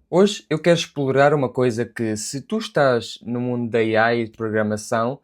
Hoje eu quero explorar uma coisa que, se tu estás no mundo da AI e de programação,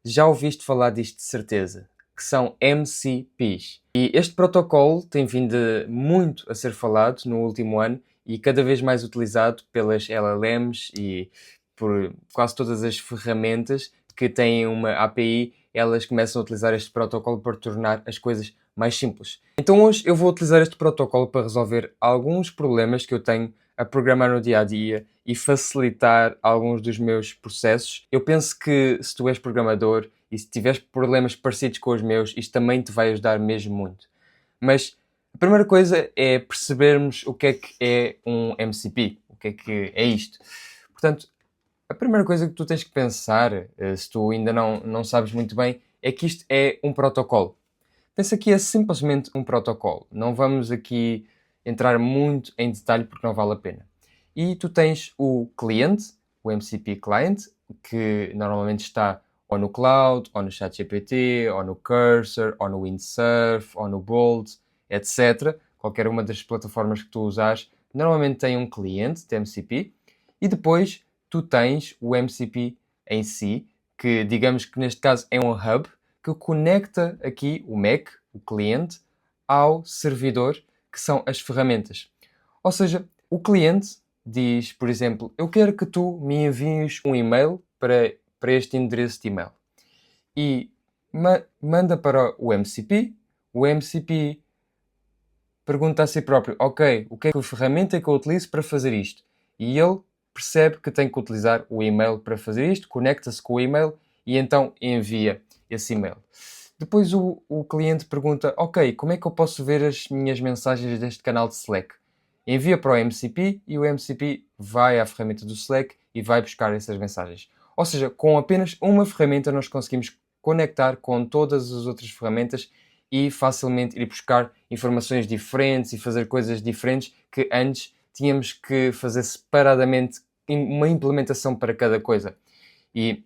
já ouviste falar disto de certeza, que são MCPs. E este protocolo tem vindo muito a ser falado no último ano e cada vez mais utilizado pelas LLMs e por quase todas as ferramentas que têm uma API, elas começam a utilizar este protocolo para tornar as coisas mais simples. Então hoje eu vou utilizar este protocolo para resolver alguns problemas que eu tenho a programar no dia a dia e facilitar alguns dos meus processos. Eu penso que se tu és programador e se tiveres problemas parecidos com os meus, isto também te vai ajudar mesmo muito. Mas a primeira coisa é percebermos o que é um MCP, o que é isto. Portanto, a primeira coisa que tu tens que pensar, se tu ainda não sabes muito bem, é que isto é um protocolo. Pensa que é simplesmente um protocolo. Não vamos aqui entrar muito em detalhe porque não vale a pena. E tu tens o cliente, o MCP client, que normalmente está ou no cloud, ou no ChatGPT, ou no Cursor, ou no Windsurf, ou no Bolt, etc. Qualquer uma das plataformas que tu usares, normalmente tem um cliente de MCP. E depois tu tens o MCP em si, que digamos que neste caso é um hub, que conecta aqui o Mac, o cliente, ao servidor, que são as ferramentas. Ou seja, o cliente diz, por exemplo, eu quero que tu me envies um e-mail para este endereço de e-mail. E manda para o MCP pergunta a si próprio, ok, o que é que a ferramenta que eu utilizo para fazer isto? E ele percebe que tem que utilizar o e-mail para fazer isto, conecta-se com o e-mail e então envia esse e-mail. Depois o cliente pergunta, ok, como é que eu posso ver as minhas mensagens deste canal de Slack? Envia para o MCP e o MCP vai à ferramenta do Slack e vai buscar essas mensagens. Ou seja, com apenas uma ferramenta nós conseguimos conectar com todas as outras ferramentas e facilmente ir buscar informações diferentes e fazer coisas diferentes que antes tínhamos que fazer separadamente uma implementação para cada coisa. E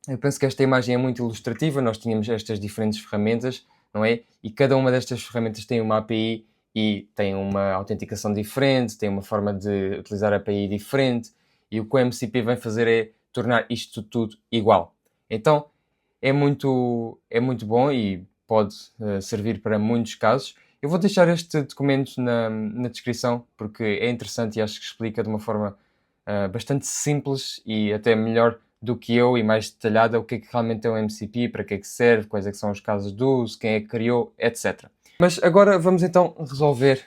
eu penso que esta imagem é muito ilustrativa. Nós tínhamos estas diferentes ferramentas, não é? E cada uma destas ferramentas tem uma API e tem uma autenticação diferente, tem uma forma de utilizar a API diferente. E o que o MCP vem fazer é tornar isto tudo igual. Então é muito bom e pode servir para muitos casos. Eu vou deixar este documento na descrição porque é interessante e acho que explica de uma forma bastante simples e até melhor do que eu e mais detalhada o que é que realmente é um MCP, para que é que serve, quais é que são os casos de uso, quem é que criou, etc. Mas agora vamos então resolver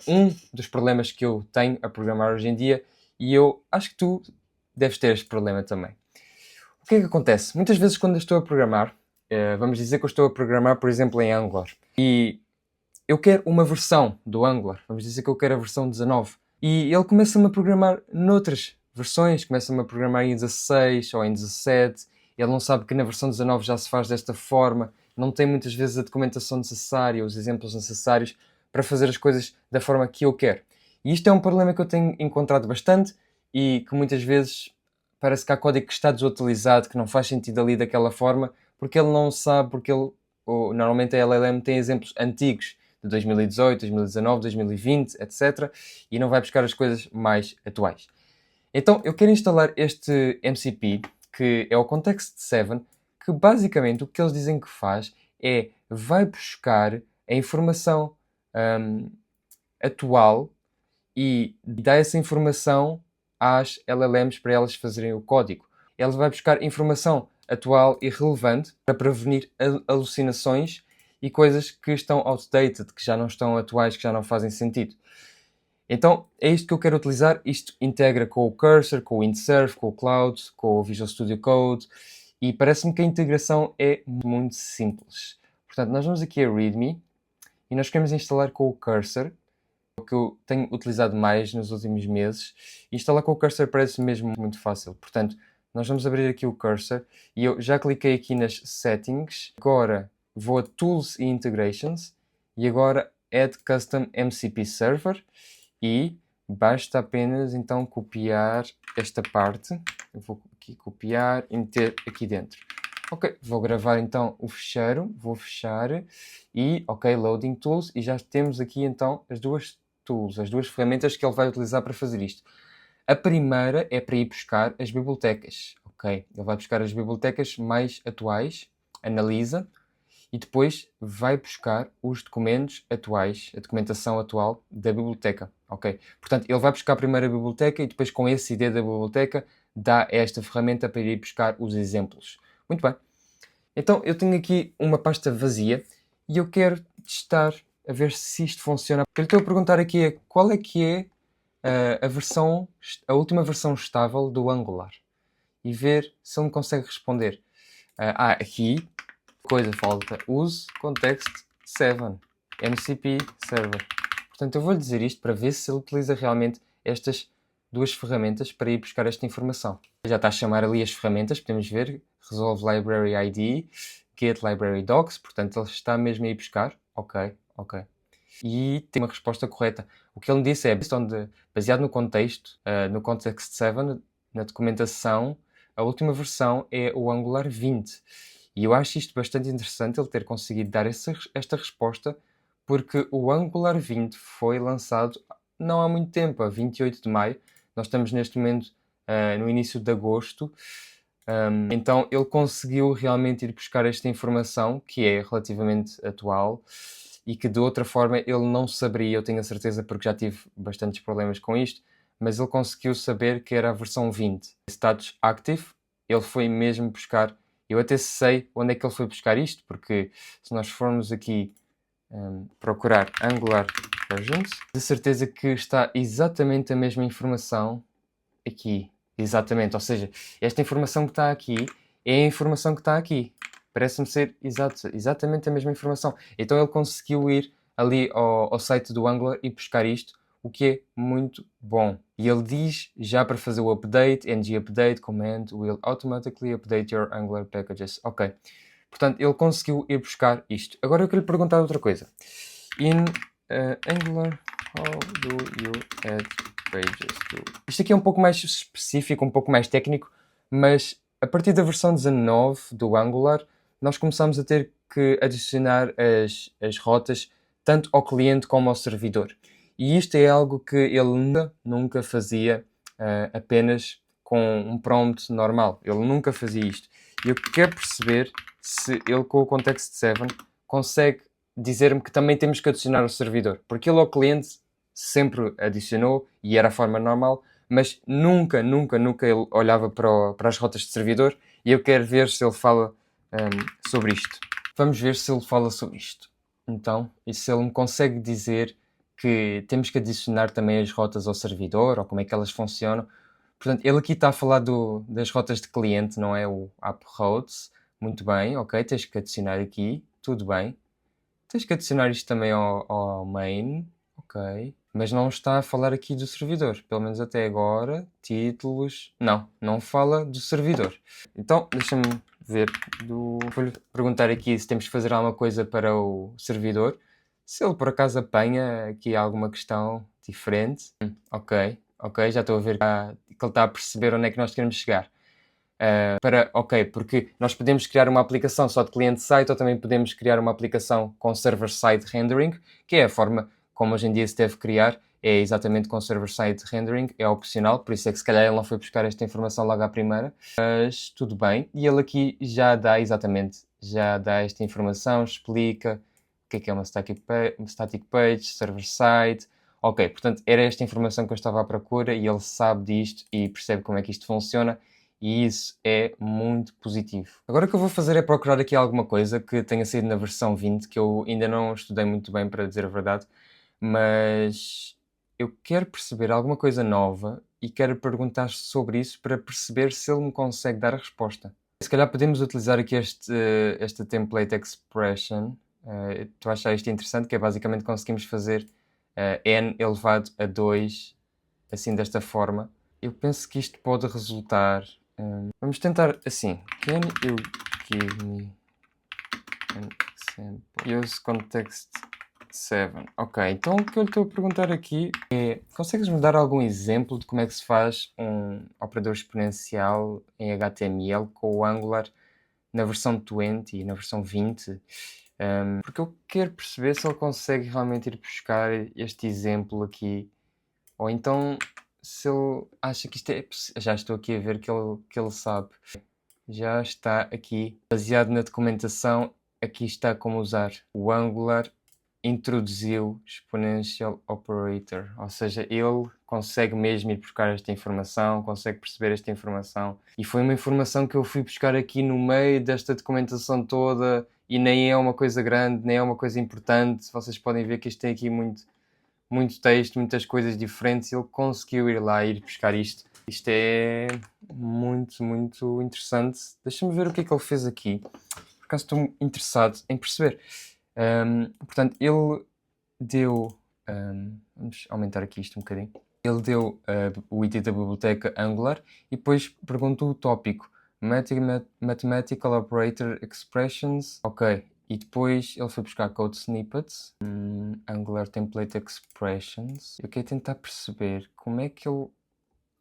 um dos problemas que eu tenho a programar hoje em dia e eu acho que tu deves ter este problema também. O que é que acontece? Muitas vezes quando eu estou a programar, vamos dizer que eu estou a programar, por exemplo, em Angular, e eu quero uma versão do Angular, vamos dizer que eu quero a versão 19, e ele começa-me a programar noutras versões, começa-me a programar em 16 ou em 17, ele não sabe que na versão 19 já se faz desta forma, não tem muitas vezes a documentação necessária, os exemplos necessários para fazer as coisas da forma que eu quero. E isto é um problema que eu tenho encontrado bastante e que muitas vezes parece que há código que está desutilizado, que não faz sentido ali daquela forma, porque ele não sabe, porque ele, normalmente a LLM tem exemplos antigos, de 2018, 2019, 2020, etc. E não vai buscar as coisas mais atuais. Então eu quero instalar este MCP, que é o Context7, que basicamente o que eles dizem que faz é vai buscar a informação hum, atual e dá essa informação às LLMs para elas fazerem o código. Ele vai buscar informação atual e relevante para prevenir alucinações e coisas que estão outdated, que já não estão atuais, que já não fazem sentido. Então é isto que eu quero utilizar. Isto integra com o Cursor, com o Windsurf, com o Cloud, com o Visual Studio Code e parece-me que a integração é muito simples. Portanto, nós vamos aqui a README e nós queremos instalar com o Cursor, o que eu tenho utilizado mais nos últimos meses. Instalar com o Cursor parece mesmo muito fácil. Portanto, nós vamos abrir aqui o Cursor e eu já cliquei aqui nas Settings. Agora vou a Tools e Integrations e agora Add Custom MCP Server e basta apenas então copiar esta parte. Eu vou aqui copiar e meter aqui dentro. Ok, vou gravar então o fecheiro, vou fechar e ok, Loading Tools e já temos aqui então as duas tools, as duas ferramentas que ele vai utilizar para fazer isto. A primeira é para ir buscar as bibliotecas, ok? Ele vai buscar as bibliotecas mais atuais, analisa, e depois vai buscar os documentos atuais, a documentação atual da biblioteca, ok? Portanto, ele vai buscar primeiro a biblioteca e depois com esse ID da biblioteca dá esta ferramenta para ir buscar os exemplos. Muito bem. Então, eu tenho aqui uma pasta vazia e eu quero testar a ver se isto funciona. O que eu estou a perguntar aqui é qual é que é a última versão estável do Angular e ver se ele me consegue responder. Aqui coisa falta. Use context 7 MCP server. Portanto, eu vou-lhe dizer isto para ver se ele utiliza realmente estas duas ferramentas para ir buscar esta informação. Já está a chamar ali as ferramentas, podemos ver. Resolve Library ID, Get Library Docs, portanto ele está mesmo a ir buscar. Ok. E tem uma resposta correta. O que ele me disse é, baseado no contexto, no Context 7, na documentação, a última versão é o Angular 20. E eu acho isto bastante interessante, ele ter conseguido dar esta resposta, porque o Angular 20 foi lançado não há muito tempo, a 28 de maio. Nós estamos neste momento no início de agosto. Então ele conseguiu realmente ir buscar esta informação, que é relativamente atual, e que de outra forma ele não saberia, eu tenho a certeza, porque já tive bastantes problemas com isto, mas ele conseguiu saber que era a versão 20. Status Active, ele foi mesmo buscar. Eu até sei onde é que ele foi buscar isto, porque se nós formos aqui procurar Angular Versions, de certeza que está exatamente a mesma informação aqui. Exatamente, ou seja, esta informação que está aqui é a informação que está aqui. Parece-me ser exatamente a mesma informação. Então ele conseguiu ir ali ao site do Angular e buscar isto, o que é muito bom. E ele diz já para fazer o update, ng update command will automatically update your Angular packages. Ok. Portanto, ele conseguiu ir buscar isto. Agora eu quero lhe perguntar outra coisa. In Angular, how do you add pages to... Isto aqui é um pouco mais específico, um pouco mais técnico, mas a partir da versão 19 do Angular, nós começamos a ter que adicionar as rotas tanto ao cliente como ao servidor. E isto é algo que ele nunca fazia apenas com um prompt normal. Ele nunca fazia isto. E eu quero perceber se ele com o Context 7 consegue dizer-me que também temos que adicionar o servidor. Porque ele ao cliente sempre adicionou e era a forma normal, mas nunca ele olhava para as rotas de servidor e eu quero ver se ele fala sobre isto. Vamos ver se ele fala sobre isto. Então, e se ele me consegue dizer que temos que adicionar também as rotas ao servidor ou como é que elas funcionam. Portanto, ele aqui está a falar das rotas de cliente, não é? O app routes. Muito bem, ok, tens que adicionar aqui, tudo bem. Tens que adicionar isto também ao main, ok. Mas não está a falar aqui do servidor, pelo menos até agora. Títulos, não fala do servidor. Então, deixa-me ver, vou-lhe perguntar aqui se temos que fazer alguma coisa para o servidor. Se ele por acaso apanha aqui alguma questão diferente. Ok, já estou a ver que ele está a perceber onde é que nós queremos chegar. Porque nós podemos criar uma aplicação só de cliente-site ou também podemos criar uma aplicação com server-side rendering, que é a forma como hoje em dia se deve criar, é exatamente com server-side rendering, é opcional, por isso é que se calhar ele não foi buscar esta informação logo à primeira, mas tudo bem. E ele aqui já dá esta informação, explica o que é uma static page, server-side. Ok, portanto era esta informação que eu estava à procura e ele sabe disto e percebe como é que isto funciona. E isso é muito positivo. Agora o que eu vou fazer é procurar aqui alguma coisa que tenha saído na versão 20, que eu ainda não estudei muito bem, para dizer a verdade, mas eu quero perceber alguma coisa nova e quero perguntar sobre isso para perceber se ele me consegue dar a resposta. Se calhar podemos utilizar aqui esta template expression. Estou a achar isto interessante, que é basicamente conseguimos fazer n elevado a 2, assim desta forma. Eu penso que isto pode resultar... vamos tentar assim. Can you give me an example? Use context 7. Ok, então o que eu estou a perguntar aqui é: consegues-me dar algum exemplo de como é que se faz um operador exponencial em HTML com o Angular na versão 20 e na versão 20? Porque eu quero perceber se ele consegue realmente ir buscar este exemplo aqui. Ou então, se ele acha que isto é possível. Já estou aqui a ver que ele sabe. Já está aqui, baseado na documentação, aqui está como usar o Angular, introduziu Exponential Operator, ou seja, ele consegue mesmo ir buscar esta informação, consegue perceber esta informação, e foi uma informação que eu fui buscar aqui no meio desta documentação toda, e nem é uma coisa grande, nem é uma coisa importante. Vocês podem ver que isto tem aqui muito texto, muitas coisas diferentes, e ele conseguiu ir lá e ir buscar isto. Isto é muito interessante. Deixa-me ver o que é que ele fez aqui. Por acaso estou interessado em perceber. Portanto, ele deu... vamos aumentar aqui isto um bocadinho. Ele deu o item da biblioteca Angular e depois perguntou o tópico. Mathematical Operator Expressions. Ok. E depois ele foi buscar Code Snippets. Angular Template Expressions. Eu quero tentar perceber como é que ele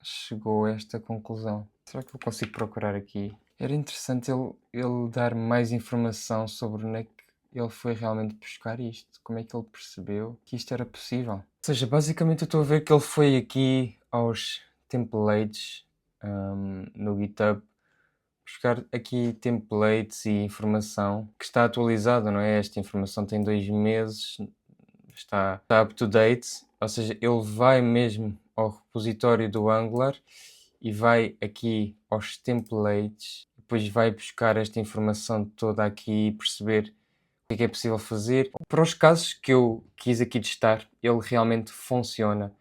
chegou a esta conclusão. Será que eu consigo procurar aqui? Era interessante ele dar mais informação sobre onde é que ele foi realmente buscar isto. Como é que ele percebeu que isto era possível? Ou seja, basicamente eu estou a ver que ele foi aqui aos templates no GitHub, buscar aqui templates e informação que está atualizada, não é? Esta informação tem 2 meses, está up to date, ou seja, ele vai mesmo ao repositório do Angular e vai aqui aos templates, depois vai buscar esta informação toda aqui e perceber o que é possível fazer. Para os casos que eu quis aqui testar, ele realmente funciona.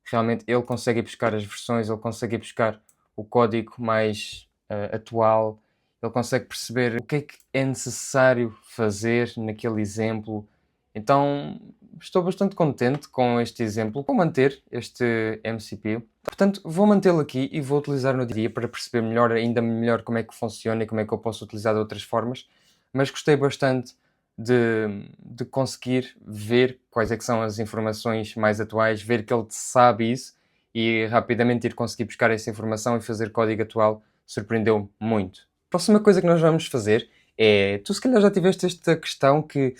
Realmente ele consegue buscar as versões, ele consegue buscar o código mais atual, ele consegue perceber o que é necessário fazer naquele exemplo. Então estou bastante contente com este exemplo. Vou manter este MCP. Portanto, vou mantê-lo aqui e vou utilizar no dia para perceber melhor, ainda melhor como é que funciona e como é que eu posso utilizar de outras formas. Mas gostei bastante de conseguir ver quais é que são as informações mais atuais, ver que ele sabe isso e rapidamente ir conseguir buscar essa informação e fazer código atual surpreendeu muito. A próxima coisa que nós vamos fazer é, tu se calhar já tiveste esta questão que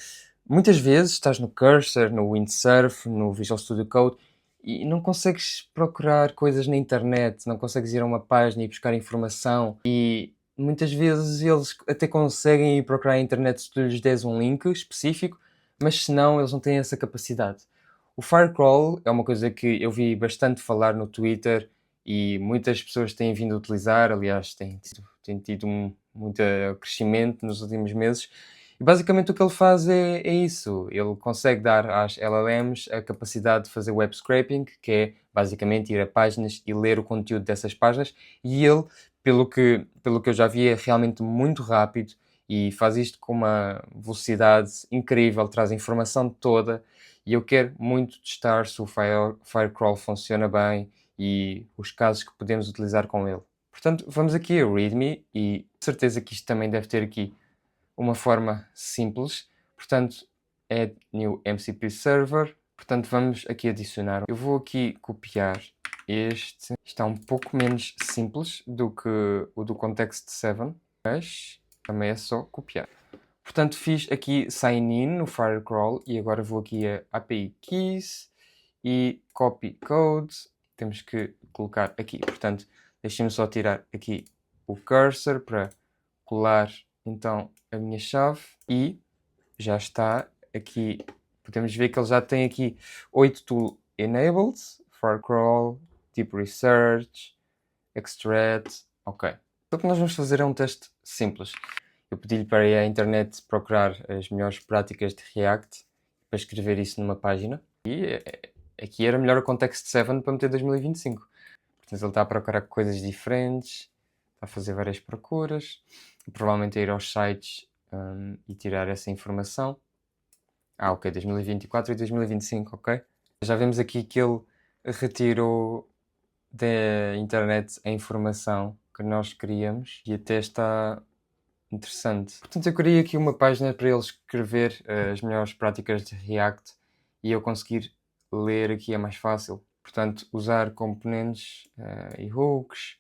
muitas vezes estás no Cursor, no Windsurf, no Visual Studio Code e não consegues procurar coisas na internet, não consegues ir a uma página e buscar informação e muitas vezes eles até conseguem ir procurar na internet se tu lhes des um link específico, mas se não, eles não têm essa capacidade. O Firecrawl é uma coisa que eu vi bastante falar no Twitter e muitas pessoas têm vindo a utilizar, aliás, tem tido muito crescimento nos últimos meses. E basicamente o que ele faz é isso. Ele consegue dar às LLMs a capacidade de fazer web scraping, que é basicamente ir a páginas e ler o conteúdo dessas páginas, e ele, pelo que eu já vi, é realmente muito rápido e faz isto com uma velocidade incrível, traz a informação toda. E eu quero muito testar se o Firecrawl funciona bem e os casos que podemos utilizar com ele. Portanto, vamos aqui a README e de certeza que isto também deve ter aqui uma forma simples. Portanto, add new MCP server. Portanto, vamos aqui adicionar. Eu vou aqui copiar este. Está um pouco menos simples do que o do Context 7, mas também é só copiar. Portanto, fiz aqui sign in no Firecrawl e agora vou aqui a API Keys e Copy Code. Temos que colocar aqui. Portanto, deixem-me só tirar aqui o cursor para colar então a minha chave e já está aqui. Podemos ver que ele já tem aqui 8 tool enabled, Firecrawl, Deep Research, Extract, ok. Então o que nós vamos fazer é um teste simples. Eu pedi-lhe para ir à internet procurar as melhores práticas de React para escrever isso numa página e aqui era melhor o Context 7 para meter 2025. Portanto, ele está a procurar coisas diferentes, está a fazer várias procuras, e provavelmente a ir aos sites e tirar essa informação. Ok, 2024 e 2025, ok. Já vemos aqui que ele retirou da internet a informação que nós queríamos e até está interessante. Portanto, eu criei aqui uma página para ele escrever as melhores práticas de React e eu conseguir ler aqui é mais fácil. Portanto, usar componentes e hooks,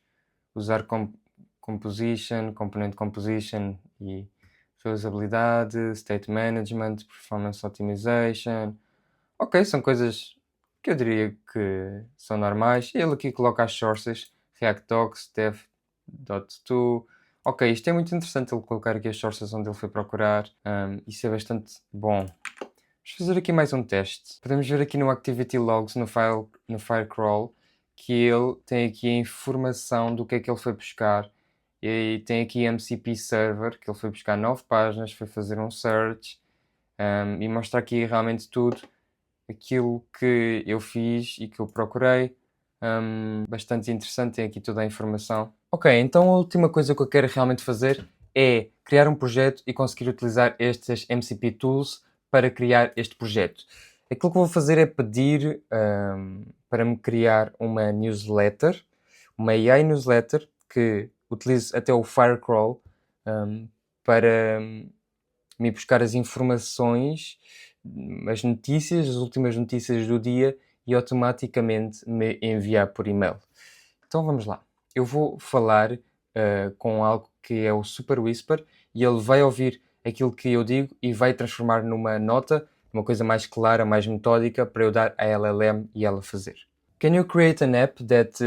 usar component composition e reusabilidade, state management, performance optimization. Ok, são coisas que eu diria que são normais. Ele aqui coloca as sources, React Docs, dev.to. Ok, isto é muito interessante ele colocar aqui as sources onde ele foi procurar. Isso é bastante bom. Vamos fazer aqui mais um teste. Podemos ver aqui no Activity Logs, no Firecrawl, que ele tem aqui a informação do que é que ele foi buscar. E tem aqui MCP Server, que ele foi buscar 9 páginas, foi fazer um search e mostra aqui realmente tudo aquilo que eu fiz e que eu procurei. Bastante interessante, tem aqui toda a informação. Ok, então a última coisa que eu quero realmente fazer é criar um projeto e conseguir utilizar estes MCP Tools para criar este projeto. Aquilo que eu vou fazer é pedir para me criar uma newsletter, uma AI newsletter, que utilize até o Firecrawl para me buscar as informações, as notícias, as últimas notícias do dia e automaticamente me enviar por e-mail. Então vamos lá. Eu vou falar com algo que é o Super Whisper e ele vai ouvir aquilo que eu digo e vai transformar numa nota, uma coisa mais clara, mais metódica para eu dar à LLM e ela fazer. Can you create an app that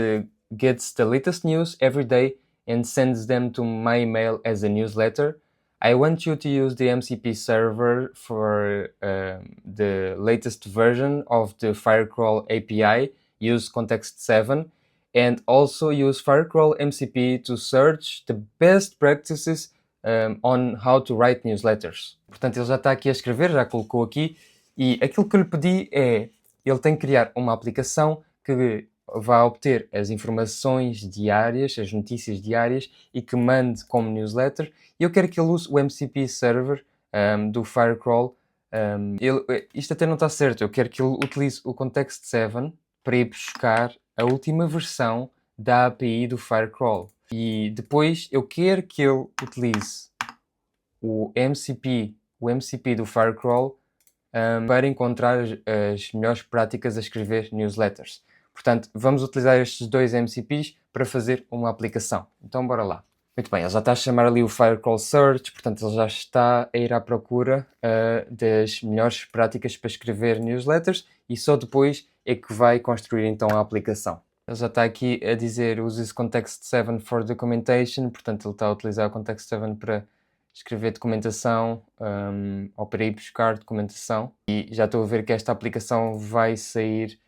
gets the latest news every day and sends them to my email as a newsletter? I want you to use the MCP server for the latest version of the Firecrawl API, use Context 7, and also use Firecrawl MCP to search the best practices on how to write newsletters. Portanto, ele já está aqui a escrever, já colocou aqui, e aquilo que eu lhe pedi é, ele tem que criar uma aplicação que vá obter as informações diárias, as notícias diárias e que mande como newsletter. E eu quero que ele use o MCP Server do Firecrawl. Isto até não está certo. Eu quero que ele utilize o Context 7 para ir buscar a última versão da API do Firecrawl. E depois eu quero que ele utilize o MCP do Firecrawl para encontrar as melhores práticas a escrever newsletters. Portanto, vamos utilizar estes dois MCPs para fazer uma aplicação. Então, bora lá. Muito bem, ele já está a chamar ali o Firecrawl Search, portanto, ele já está a ir à procura das melhores práticas para escrever newsletters e só depois é que vai construir então a aplicação. Ele já está aqui a dizer use this Context 7 for documentation, portanto, ele está a utilizar o Context 7 para escrever documentação ou para ir buscar documentação. E já estou a ver que esta aplicação vai sair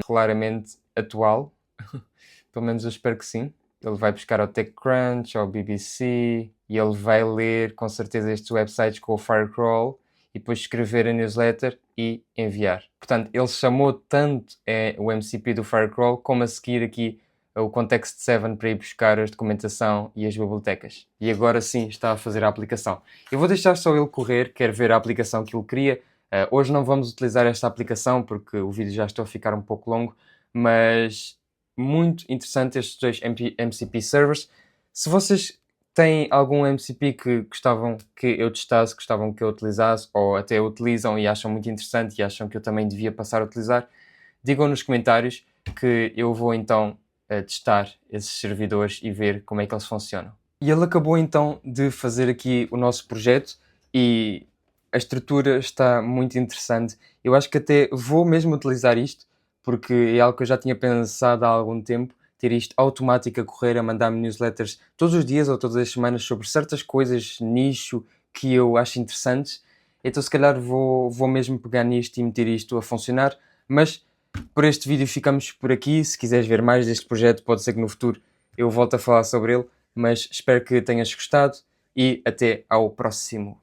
claramente atual, pelo menos eu espero que sim. Ele vai buscar ao TechCrunch, ao BBC e ele vai ler com certeza estes websites com o Firecrawl e depois escrever a newsletter e enviar. Portanto, ele chamou tanto o MCP do Firecrawl como a seguir aqui o Context 7 para ir buscar a documentação e as bibliotecas. E agora sim está a fazer a aplicação. Eu vou deixar só ele correr, quero ver a aplicação que ele cria. Hoje não vamos utilizar esta aplicação porque o vídeo já está a ficar um pouco longo, mas muito interessante estes dois MCP servers. Se vocês têm algum MCP que gostavam que eu testasse, gostavam que eu utilizasse, ou até utilizam e acham muito interessante e acham que eu também devia passar a utilizar, digam nos comentários que eu vou então testar esses servidores e ver como é que eles funcionam. E ele acabou então de fazer aqui o nosso projeto e a estrutura está muito interessante. Eu acho que até vou mesmo utilizar isto, porque é algo que eu já tinha pensado há algum tempo, ter isto automático a correr, a mandar-me newsletters todos os dias ou todas as semanas sobre certas coisas, nicho, que eu acho interessantes. Então se calhar vou mesmo pegar nisto e meter isto a funcionar. Mas por este vídeo ficamos por aqui. Se quiseres ver mais deste projeto, pode ser que no futuro eu volte a falar sobre ele. Mas espero que tenhas gostado e até ao próximo